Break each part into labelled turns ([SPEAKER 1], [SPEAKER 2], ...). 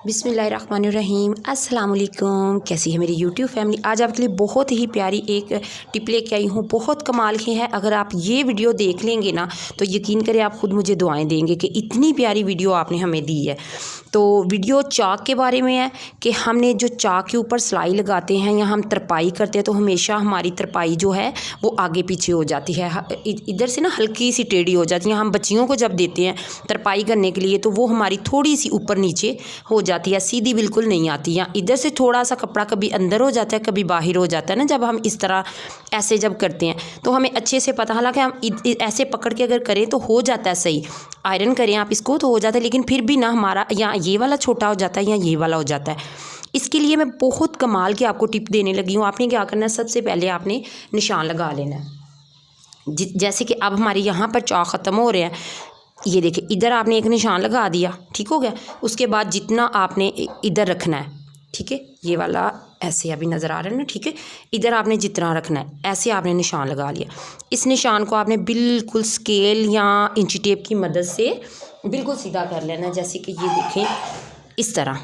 [SPEAKER 1] बिस्मिल्लाहिर्रहमानिर्रहीम। अस्सलाम वालेकुम। कैसी है मेरी यूट्यूब फैमिली। आज आपके लिए बहुत ही प्यारी एक टिप लेके आई हूँ, बहुत कमाल की है। अगर आप ये वीडियो देख लेंगे ना तो यकीन करें आप ख़ुद मुझे दुआएं देंगे कि इतनी प्यारी वीडियो आपने हमें दी है। तो वीडियो चाक के बारे में है कि हमने जो चाक के ऊपर सिलाई लगाते हैं या हम तरपाई करते हैं तो हमेशा हमारी तरपाई जो है वो आगे पीछे हो जाती है, इधर से ना हल्की सी टेढ़ी हो जाती है। हम बच्चियों को जब देते हैं तरपाई करने के लिए तो वो हमारी थोड़ी सी ऊपर नीचे हो जाती है, सीधी बिल्कुल नहीं आती। या इधर से थोड़ा सा कपड़ा कभी अंदर हो जाता है कभी बाहर हो जाता है ना। जब हम इस तरह ऐसे जब करते हैं तो हमें अच्छे से पता, हालांकि हम ऐसे पकड़ के अगर करें तो हो जाता है सही, आयरन करें आप इसको तो हो जाता है, लेकिन फिर भी ना हमारा या ये वाला छोटा हो जाता है या ये वाला हो जाता है। इसके लिए मैं बहुत कमाल की आपको टिप देने लगी हूँ। आपने क्या करना है, सबसे पहले आपने निशान लगा लेना है। जैसे कि अब हमारे यहाँ पर चाक ख़त्म हो रहे हैं, ये देखिए इधर आपने एक निशान लगा दिया, ठीक हो गया। उसके बाद जितना आपने इधर रखना है, ठीक है, ये वाला ऐसे अभी नज़र आ रहा है ना, ठीक है। इधर आपने जितना रखना है ऐसे आपने निशान लगा लिया। इस निशान को आपने बिल्कुल स्केल या इंची टेप की मदद से बिल्कुल सीधा कर लेना है। जैसे कि ये देखें इस तरह,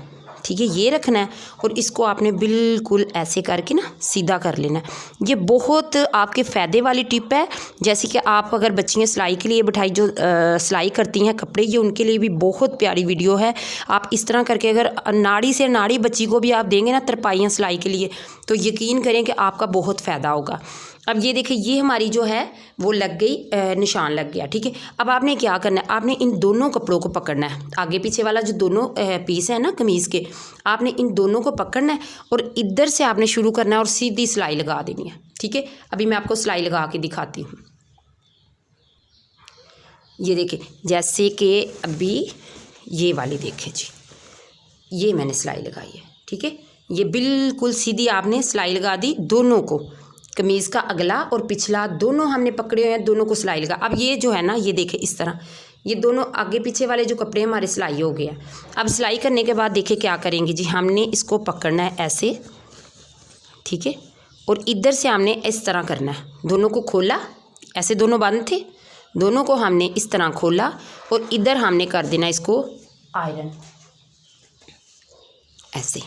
[SPEAKER 1] ठीक है, ये रखना है और इसको आपने बिल्कुल ऐसे करके ना सीधा कर लेना है। ये बहुत आपके फ़ायदे वाली टिप है। जैसे कि आप अगर बच्चियाँ सिलाई के लिए बिठाई जो सिलाई करती हैं कपड़े, ये उनके लिए भी बहुत प्यारी वीडियो है। आप इस तरह करके अगर नाड़ी से नाड़ी बच्ची को भी आप देंगे ना तरपाइयाँ सिलाई के लिए तो यकीन करें कि आपका बहुत फ़ायदा होगा। अब ये देखिए ये हमारी जो है वो लग गई, निशान लग गया, ठीक है। अब आपने क्या करना है, आपने इन दोनों कपड़ों को पकड़ना है, आगे पीछे वाला जो दोनों पीस है ना कमीज़ के, आपने इन दोनों को पकड़ना है और इधर से आपने शुरू करना है और सीधी सिलाई लगा देनी है, ठीक है। अभी मैं आपको सिलाई लगा के दिखाती हूँ। ये देखिए जैसे कि अभी ये वाली देखें जी, ये मैंने सिलाई लगाई है, ठीक है। ये बिल्कुल सीधी आपने सिलाई लगा दी, दोनों को, कमीज़ का अगला और पिछला दोनों हमने पकड़े हुए हैं, दोनों को सिलाई लगा। अब ये जो है ना, ये देखें इस तरह, ये दोनों आगे पीछे वाले जो कपड़े हमारे सिलाई हो गया। अब सिलाई करने के बाद देखिए क्या करेंगे जी, हमने इसको पकड़ना है ऐसे, ठीक है, और इधर से हमने इस तरह करना है। दोनों को खोला, ऐसे दोनों बंद थे, दोनों को हमने इस तरह खोला और इधर हमने कर देना इसको आयरन, ऐसे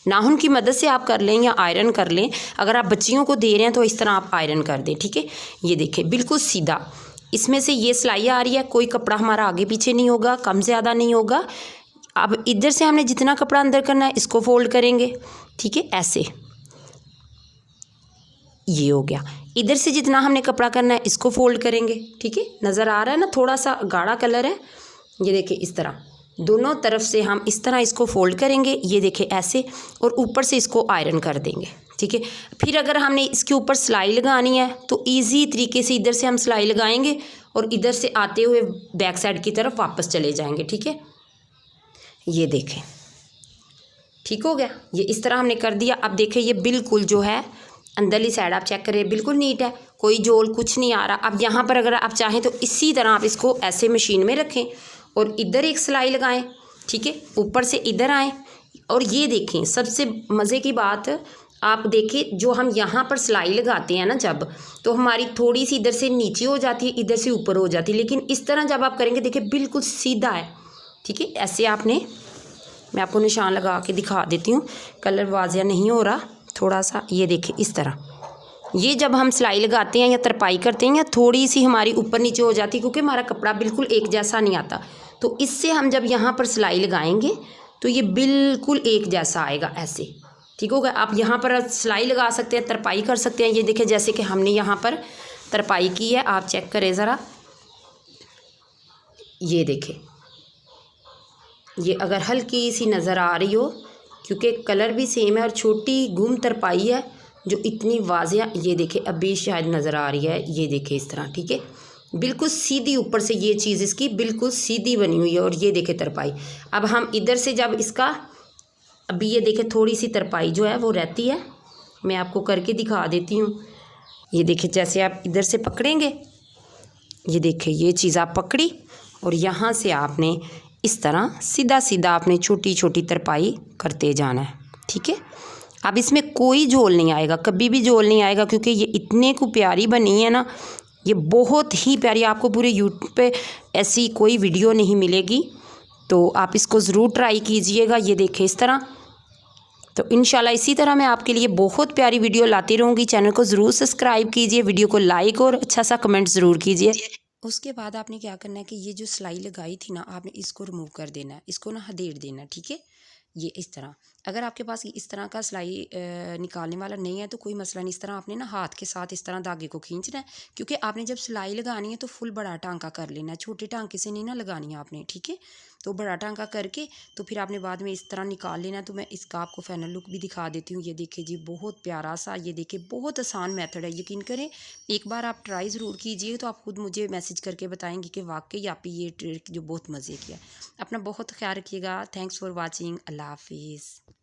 [SPEAKER 1] नाखून की मदद से आप कर लें या आयरन कर लें। अगर आप बच्चियों को दे रहे हैं तो इस तरह आप आयरन कर दें, ठीक है। ये देखें बिल्कुल सीधा, इसमें से ये सिलाई आ रही है, कोई कपड़ा हमारा आगे पीछे नहीं होगा, कम ज़्यादा नहीं होगा। अब इधर से हमने जितना कपड़ा अंदर करना है इसको फोल्ड करेंगे, ठीक है, ऐसे, ये हो गया। इधर से जितना हमने कपड़ा करना है इसको फोल्ड करेंगे, ठीक है। नज़र आ रहा है ना, थोड़ा सा गाढ़ा कलर है, ये देखिए इस तरह दोनों तरफ से हम इस तरह इसको फोल्ड करेंगे, ये देखें ऐसे, और ऊपर से इसको आयरन कर देंगे, ठीक है। फिर अगर हमने इसके ऊपर सिलाई लगानी है तो इजी तरीके से इधर से हम सिलाई लगाएंगे और इधर से आते हुए बैक साइड की तरफ वापस चले जाएंगे, ठीक है। ये देखें ठीक हो गया, ये इस तरह हमने कर दिया। अब देखें ये बिल्कुल जो है अंदरली साइड आप चेक करें बिल्कुल नीट है, कोई जोल कुछ नहीं आ रहा। अब यहाँ पर अगर आप चाहें तो इसी तरह आप इसको ऐसे मशीन में रखें और इधर एक सिलाई लगाएं, ठीक है, ऊपर से इधर आएँ। और ये देखें सबसे मज़े की बात, आप देखें जो हम यहाँ पर सिलाई लगाते हैं ना जब, तो हमारी थोड़ी सी इधर से नीचे हो जाती है, इधर से ऊपर हो जाती है, लेकिन इस तरह जब आप करेंगे देखिए बिल्कुल सीधा है, ठीक है। ऐसे आपने, मैं आपको निशान लगा के दिखा देती हूँ, कलर वाज़िया नहीं हो रहा थोड़ा सा, ये देखें इस तरह। ये जब हम सिलाई लगाते हैं या तरपाई करते हैं या थोड़ी सी हमारी ऊपर नीचे हो जाती है क्योंकि हमारा कपड़ा बिल्कुल एक जैसा नहीं आता, तो इससे हम जब यहाँ पर सिलाई लगाएंगे तो ये बिल्कुल एक जैसा आएगा, ऐसे, ठीक होगा। आप यहाँ पर सिलाई लगा सकते हैं, तरपाई कर सकते हैं। ये देखें जैसे कि हमने यहाँ पर तरपाई की है, आप चेक करें ज़रा, ये देखें, ये अगर हल्की सी नज़र आ रही हो क्योंकि कलर भी सेम है और छोटी गुम तरपाई है जो इतनी वाज़िया, ये देखें अभी शायद नज़र आ रही है, ये देखें इस तरह, ठीक है, बिल्कुल सीधी ऊपर से ये चीज़ इसकी बिल्कुल सीधी बनी हुई है। और ये देखें तरपाई, अब हम इधर से जब इसका, अभी ये देखें थोड़ी सी तरपाई जो है वो रहती है, मैं आपको करके दिखा देती हूँ। ये देखें जैसे आप इधर से पकड़ेंगे, ये देखें ये चीज़ आप पकड़ी और यहाँ से आपने इस तरह सीधा सीधा आपने छोटी छोटी तरपाई करते जाना है, ठीक है। अब इसमें कोई झोल नहीं आएगा, कभी भी झोल नहीं आएगा क्योंकि ये इतने को प्यारी बनी है ना, ये बहुत ही प्यारी। आपको पूरे यूट्यूब पे ऐसी कोई वीडियो नहीं मिलेगी तो आप इसको ज़रूर ट्राई कीजिएगा। ये देखें इस तरह। तो इंशाल्लाह इसी तरह मैं आपके लिए बहुत प्यारी वीडियो लाती रहूँगी। चैनल को ज़रूर सब्सक्राइब कीजिए, वीडियो को लाइक और अच्छा सा कमेंट ज़रूर कीजिए। उसके बाद आपने क्या करना है कि ये जो सिलाई लगाई थी ना, आपने इसको रिमूव कर देना है, इसको ना हदेड़ देना है, ठीक है। ये इस तरह, अगर आपके पास इस तरह का सिलाई निकालने वाला नहीं है तो कोई मसला नहीं। इस तरह आपने ना हाथ के साथ इस तरह धागे को खींचना है, क्योंकि आपने जब सिलाई लगानी है तो फुल बड़ा टांका कर लेना है, छोटे टांके से नहीं ना लगानी है आपने, ठीक है। तो बड़ा टांका करके तो फिर आपने बाद में इस तरह निकाल लेना है। तो मैं इसका आपको फाइनल लुक भी दिखा देती हूँ। ये देखिए जी, बहुत प्यारा सा, ये देखिए बहुत आसान मेथड है, यकीन करें एक बार आप ट्राई ज़रूर कीजिए तो आप खुद मुझे मैसेज करके बताएंगे कि वाकई आप ये ट्रिक जो बहुत मज़े किया। अपना बहुत ख्याल रखिएगा। Thanks for watching. अल्लाह हाफिज़।